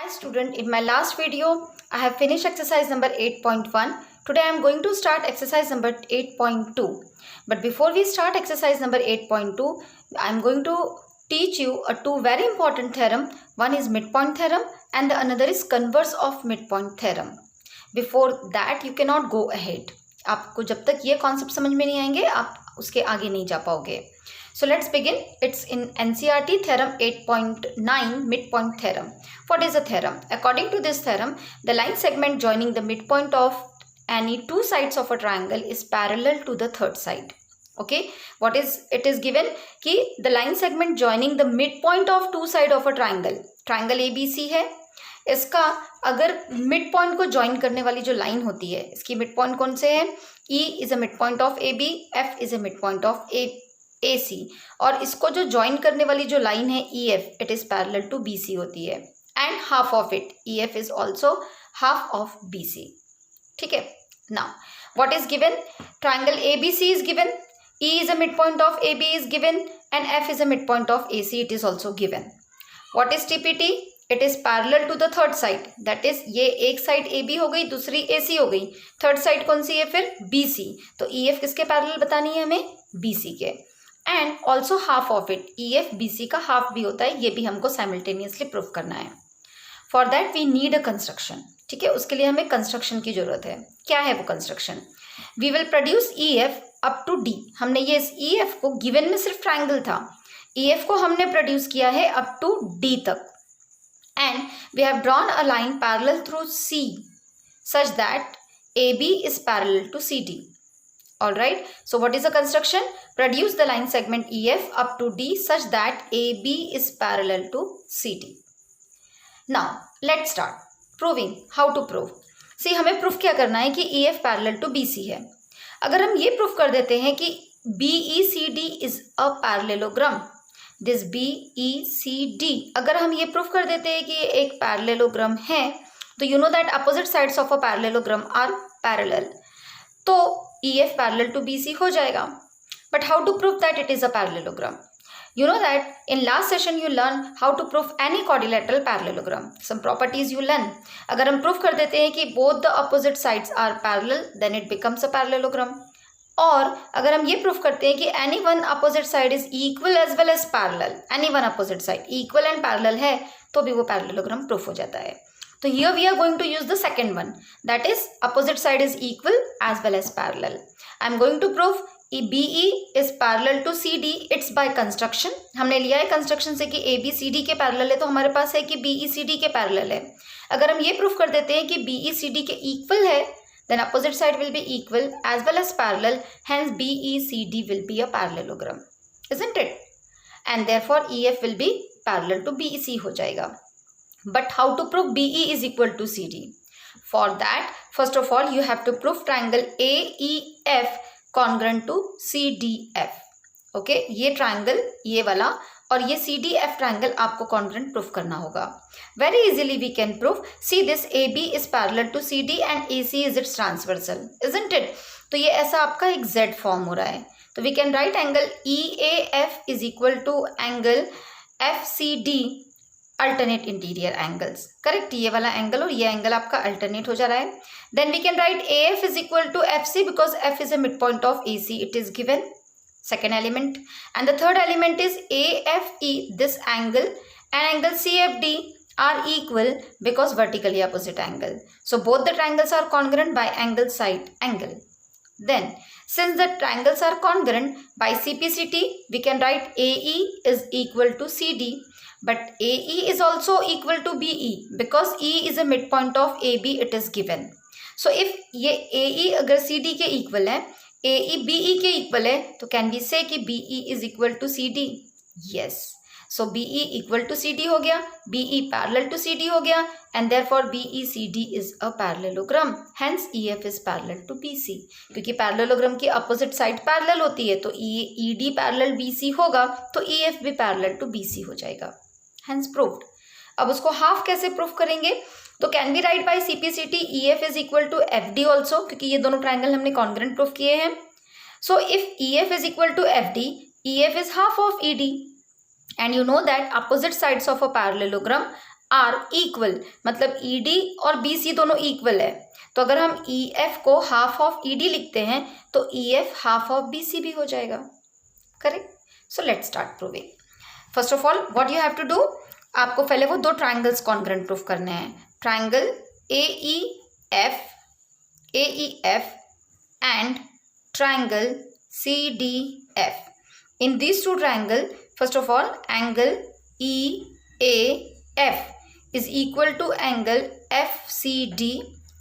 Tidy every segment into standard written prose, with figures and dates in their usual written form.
Hi student, in my last video I have finished exercise number 8.1. Today I am going to start exercise number 8.2. But before we start exercise number 8.2, I am going to teach you two very important theorem. One is midpoint theorem and the another is converse of midpoint theorem. Before that you cannot go ahead. आपको जब तक ये concept समझ में नहीं आएंगे आप उसके आगे नहीं जा पाओगे. So let's begin. It's in NCERT theorem 8.9 midpoint theorem. What is a theorem? According to this theorem, the line segment joining the midpoint of any two sides of a triangle is parallel to the third side. Okay, what is it is given कि the line segment joining the midpoint of two side of a triangle ABC है. इसका अगर mid point को join करने वाली जो line होती है इसकी मिड पॉइंट कौन से है? E is a midpoint of AB, F is a midpoint of AC और इसको जो ज्वाइन करने वाली जो लाइन है EF, it is parallel to BC होती है and half of it EF is also half of BC. ठीक है. Now what is given? Triangle ABC is given, E is a midpoint of AB is given and F is a midpoint of AC, it is also given. What is TPT? It is parallel to the third side. That is ये एक side AB हो गई, दूसरी AC हो गई, third side कौन सी है फिर? BC. तो EF किसके पैरेलल बतानी है हमें? BC के. And also half of it, EF BC का हाफ भी होता है, ये भी हमको साइमल्टेनियसली प्रूफ करना है. For that we need a construction. ठीक है, उसके लिए हमें कंस्ट्रक्शन की जरूरत है. क्या है वो construction? We will produce EF up to D. हमने ये इस EF को गिवन में सिर्फ ट्राइंगल था, EF को हमने प्रोड्यूस किया है अप टू D तक. And we have drawn a line parallel through C such that AB is parallel to CD. Alright, so what is the construction? Produce the line segment EF up to D such that AB is parallel to CD. Now, let's start proving. How to prove? See, हमें proof क्या करना है कि EF parallel to BC है. अगर हम ये proof कर देते हैं कि BECD is a parallelogram, this BECD, अगर हम ये प्रूफ कर देते हैं कि ये एक पैरेललोग्राम है, तो you know that opposite sides of a parallelogram are parallel. तो EF parallel to BC हो जाएगा. But how to prove that it is a parallelogram? You know that in last session you learn how to prove any quadrilateral parallelogram. Some properties you learn. अगर हम prove कर देते हैं कि both the opposite sides are parallel, then it becomes a parallelogram. और अगर हम ये prove करते हैं कि any one opposite side is equal as well as parallel, any one opposite side equal and parallel है, तो भी वो parallelogram proof हो जाता है. So here we are going to use the second one, that is opposite side is equal as well as parallel. I am going to prove BE is parallel to CD. It's by construction. हमने लिया है construction से कि AB CD के parallel है, तो हमारे पास है कि BE CD के parallel है. अगर हम ये proof कर देते हैं कि BE CD के equal है, then opposite side will be equal as well as parallel. Hence BE CD will be a parallelogram, isn't it? And therefore EF will be parallel to BC हो जाएगा. But how to prove BE is equal to CD? For that, first of all, you have to prove triangle AEF congruent to CDF. Okay, ये triangle ये वाला और ये CDF triangle आपको congruent proof करना होगा. Very easily we can prove. See, this AB is parallel to CD and AC is its transversal, isn't it? तो ये ऐसा आपका एक Z form हो रहा है. तो we can write angle EAF is equal to angle FCD, alternate interior angles. Correct, ये वाला एंगल और ये एंगल आपका अल्टरनेट हो जा रहा है. Then we can write AF is equal to FC because F is a mid point of AC, it is given. Second element. And the third element is AFE, this angle and angle CFD are equal because vertically opposite angle. So both the triangles are congruent by angle side angle. Then since the triangles are congruent by CPCT, we can write AE is equal to CD. But AE is also equal to BE because E is a midpoint of AB, it is given. So if ये AE अगर CD के equal है, AE BE के equal है, तो can we say कि BE is equal to CD? Yes. So BE equal to CD हो गया, BE parallel to CD हो गया, and therefore BECD is a parallelogram. Hence EF is parallel to BC. क्योंकि parallelogram की opposite side parallel होती है, तो ED parallel BC होगा, तो EF भी parallel to BC हो जाएगा. Hence proved. अब उसको हाफ कैसे प्रूफ करेंगे? तो can be write by CPCT EF is equal to FD also, क्योंकि ये दोनों ट्राइंगल हमने कॉन्ग्रुएंट प्रूफ किए हैं. So if EF is equal to FD, EF is half of ED. And you know that opposite sides of a parallelogram are equal, मतलब E D और B C दोनों equal है, तो अगर हम ईएफ को हाफ ऑफ ईडी लिखते हैं तो ईएफ हाफ ऑफ बीसी भी हो जाएगा, correct. So let's start proving. First of all what you have to do, आपको पहले वो दो ट्राइंगल्स कॉन्ग्रुएंट प्रूफ करने हैं, triangle AEF and triangle CDF. In these two triangles, first of all, angle EAF is equal to angle FCD.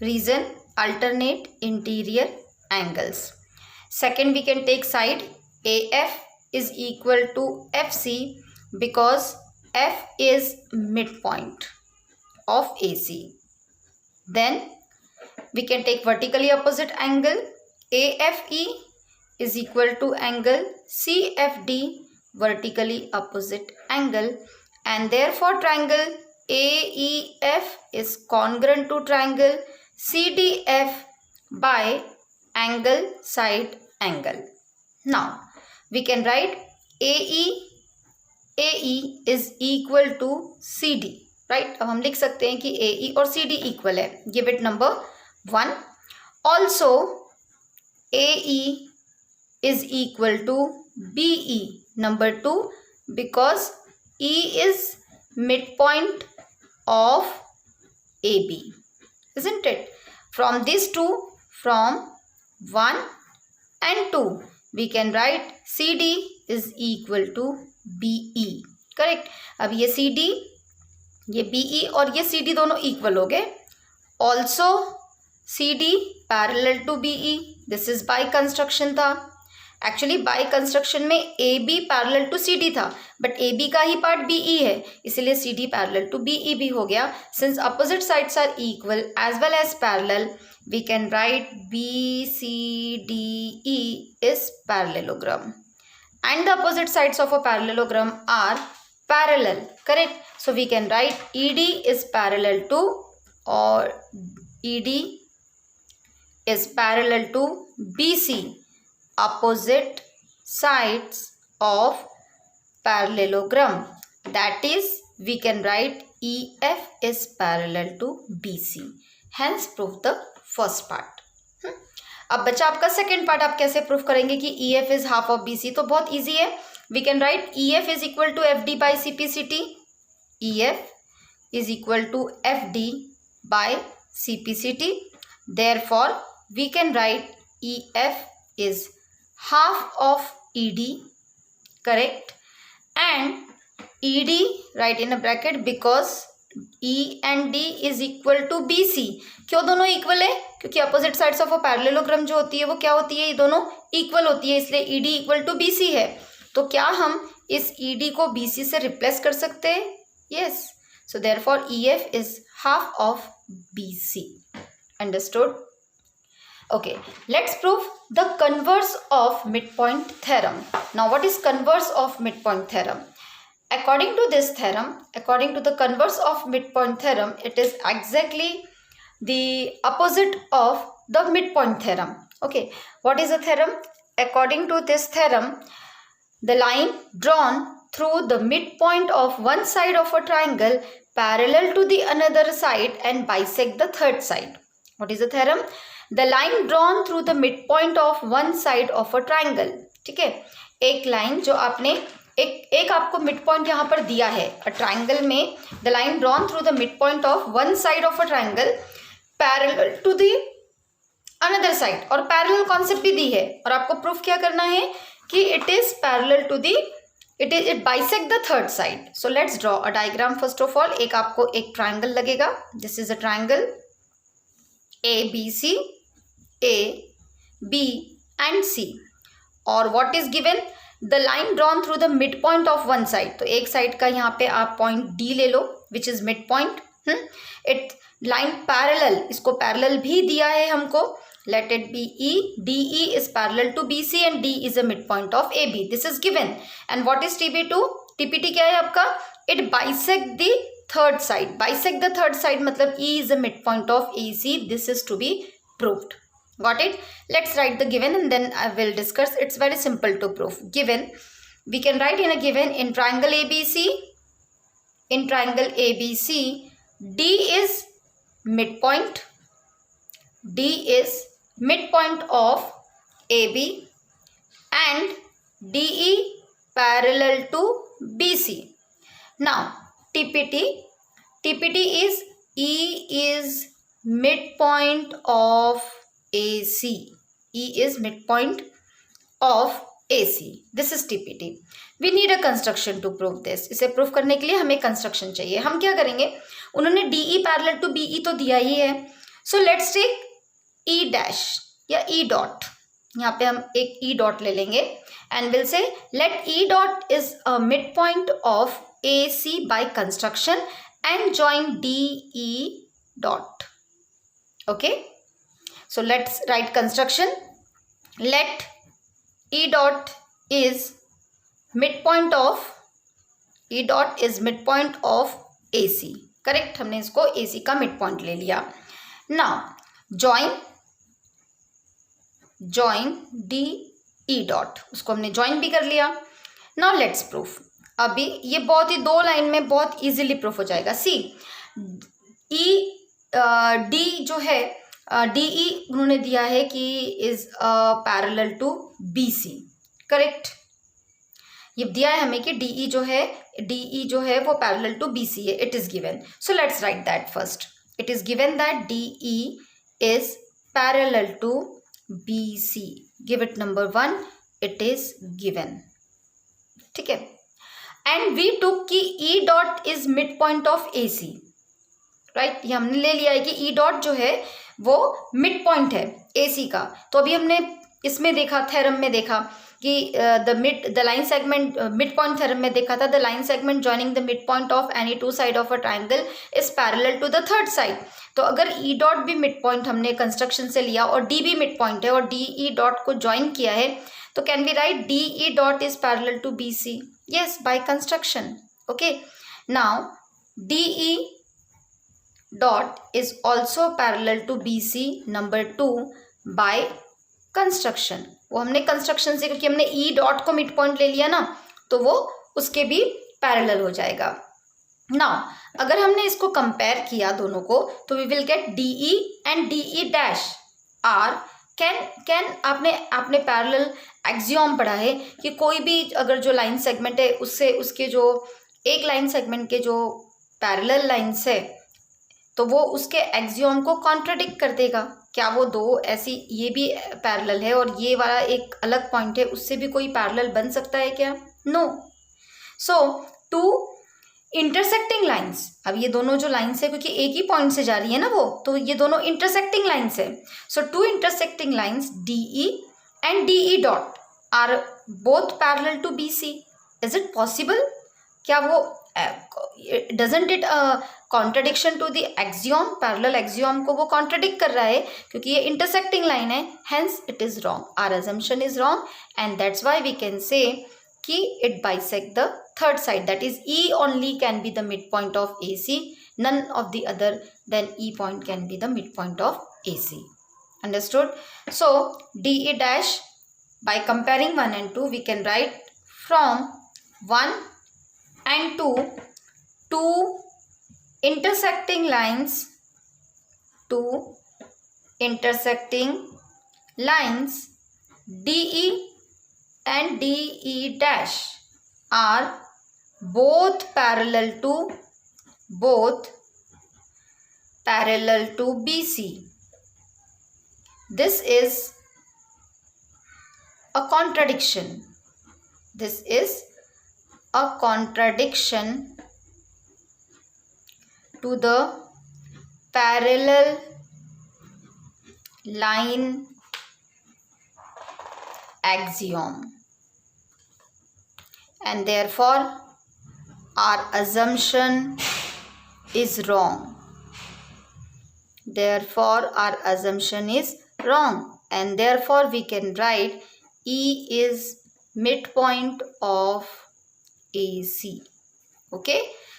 Reason, alternate interior angles. Second, we can take side AF is equal to FC because F is midpoint of AC. Then we can take vertically opposite angle AFE is equal to angle CFD, vertically opposite angle, and therefore triangle AEF is congruent to triangle CDF by angle side angle. Now we can write AE is equal to CD, right? अब हम लिख सकते हैं कि AE और CD equal है, give it number 1. Also AE is equal to BE, number 2, because E is midpoint of AB, isn't it? From these two, from 1 and 2, we can write CD is equal to BE, correct? अब ये CD, ये BE और ये CD दोनों equal हो गए. Also CD parallel to BE, this is by construction था. Actually by construction में A B parallel to C D था, बट ए बी का ही पार्ट बी ई है, इसीलिए C D parallel to B E भी हो गया. Since opposite sides are equal as well as parallel, we can write B C D E is parallelogram and the opposite sides of a parallelogram are parallel, correct. So we can write E D is parallel to, और E D is parallel to B C, opposite sides of parallelogram. That is, we can write EF is parallel to BC. Hence, prove the first part. अब बचा आपका second part, आप कैसे proof करेंगे कि EF is half of BC? तो बहुत easy है. We can write EF is equal to FD by CPCT. EF is equal to FD by CPCT. Therefore, we can write EF is half of ED, correct, and ED write in a bracket because E and D is equal to BC. क्यों दोनों equal है? क्योंकि opposite sides of a parallelogram जो होती है वो क्या होती है, ये दोनों इक्वल होती है, इसलिए ED इक्वल टू BC है. तो क्या हम इस ED को BC से रिप्लेस कर सकते हैं? Yes. So therefore EF is half of BC. Understood? Okay, let's prove the converse of midpoint theorem. Now, what is converse of midpoint theorem? According to this theorem, according to the converse of midpoint theorem, it is exactly the opposite of the midpoint theorem. Okay, what is the theorem? According to this theorem, the line drawn through the midpoint of one side of a triangle parallel to the another side and bisect the third side. What is the theorem? The line drawn through the midpoint of one side of a triangle. ठीक है, एक line जो आपने एक आपको mid point यहाँ पर दिया है अ ट्राइंगल में, the line drawn through the mid point of one side of a triangle parallel to the another side, और पैरेलल कॉन्सेप्ट भी दी है, और आपको प्रूफ क्या करना है कि it is parallel to the it bisect the third side. So let's draw a diagram. First of all एक आपको एक ट्राइंगल लगेगा. This is a triangle ABC, A, B and C, और what is given? The line drawn through the midpoint of one side. तो एक side का यहाँ पे आप पॉइंट D ले लो, which is midpoint. It line parallel, इसको पैरेलल भी दिया है हमको. Let it be E. DE is parallel to BC and D is a midpoint of AB. This is given. And what is TP2? TPT क्या है आपका? It bisect the third side. Bisect the third side मतलब E is a midpoint of AC. This is to be proved. Got it? Let's write the given and then I will discuss. It's very simple to prove. Given, we can write in a given, in triangle ABC, in triangle ABC, D is midpoint. D is midpoint of AB and DE parallel to BC. Now TPT is E is midpoint of AC. E is midpoint of AC. This is TPT. We need a construction to prove this. इसे prove करने के लिए हमें construction चाहिए. हम क्या करेंगे, उन्होंने DE पैरेलल टू BE तो दिया ही है. So let's take E dash या E डॉट. यहाँ पे हम एक E डॉट ले लेंगे and will say let E dot is a mid point of AC by construction and join DE dot. Okay, so let's write construction. Let E dot is midpoint of AC. Correct, हमने इसको AC का midpoint ले लिया. Now join DE dot, उसको हमने join भी कर लिया. Now let's proof. अभी ये बहुत ही 2 लाइन में बहुत इजीली प्रूफ हो जाएगा. सी D जो है DE उन्होंने दिया है कि is parallel to BC. Correct, ये दिया है हमें कि DE जो है वो पैरेलल टू BC है. It is given. So let's write that first. It is given that DE is parallel to BC. Give it number 1. It is given. ठीक है. एंड वी टुक कि E dot is mid point of AC. Right, ये हमने ले लिया है कि E dot जो है वो मिड पॉइंट है AC का. तो अभी हमने इसमें देखा, थ्योरम में देखा कि the line segment, mid point theorem में देखा था, the line segment joining the mid point of any two side of a triangle is parallel to the third side. तो अगर E डॉट भी मिड पॉइंट हमने कंस्ट्रक्शन से लिया और D भी मिड पॉइंट है और DE डॉट को ज्वाइन किया है, तो can we write DE dot is parallel to BC. Yes, by construction. Okay, now DE dot is also parallel to BC number 2 by construction. वो हमने कंस्ट्रक्शन से, क्योंकि हमने E डॉट को मिड पॉइंट ले लिया ना, तो वो उसके भी पैरेलल हो जाएगा. नाउ अगर हमने इसको कंपेयर किया दोनों को, तो we will get DE and DE dash are can आपने पैरेलल एक्सियोम पढ़ा है कि कोई भी अगर जो लाइन सेगमेंट है उससे उसके जो एक लाइन सेगमेंट के जो पैरेलल लाइन्स है तो वो उसके एक्सियोम को कॉन्ट्राडिक्ट कर देगा. क्या वो दो ऐसी, ये भी पैरेलल है और ये वाला एक अलग पॉइंट है, उससे भी कोई पैरेलल बन सकता है क्या? No. So two intersecting lines, अब ये दोनों जो लाइंस है क्योंकि एक ही पॉइंट से जा रही है ना वो, तो ये दोनों इंटरसेक्टिंग लाइंस है. So two intersecting lines DE and DE dot are both parallel to BC. Is it possible? क्या वो doesn't it contradiction to the axiom, parallel axiom को वो कॉन्ट्रडिक्ट कर रहा है क्योंकि ये इंटरसेक्टिंग लाइन है. Hence it is wrong. Our assumption is wrong and that's why we can say कि it bisect the third side, that is E only can be the midpoint of AC. None of the other than E point can be the midpoint of AC. Understood? So DE dash, by comparing 1 and 2, we can write from 1 and 2, two intersecting lines DE and DE dash are both parallel to BC. This is a contradiction. This is a contradiction to the parallel line axiom, and therefore our assumption is wrong. Therefore our assumption is wrong, and therefore we can write E is midpoint of AC. Okay,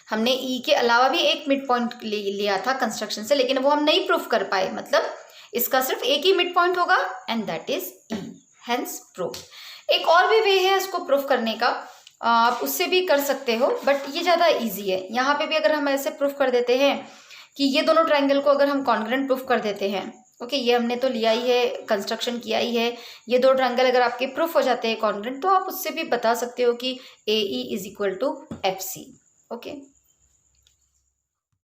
हमने E के अलावा भी एक mid point लिया था construction से, लेकिन वो हम नहीं प्रूफ कर पाए. मतलब इसका सिर्फ एक ही मिड पॉइंट होगा and that is E. Hence proof. एक और भी वे है इसको प्रूफ करने का. आप उससे भी कर सकते हो, बट ये ज़्यादा इजी है। यहाँ पे भी अगर हम ऐसे प्रूफ कर देते हैं कि ये दोनों ट्रायंगल को अगर हम कॉन्ग्रुएंट प्रूफ कर देते हैं, ओके, ये हमने तो लिया ही है, कंस्ट्रक्शन किया ही है, ये दो ट्रायंगल अगर आपके प्रूफ हो जाते हैं कॉन्ग्रुएंट, तो आप उससे भी बता सकते हो कि AE is equal to FC। Okay.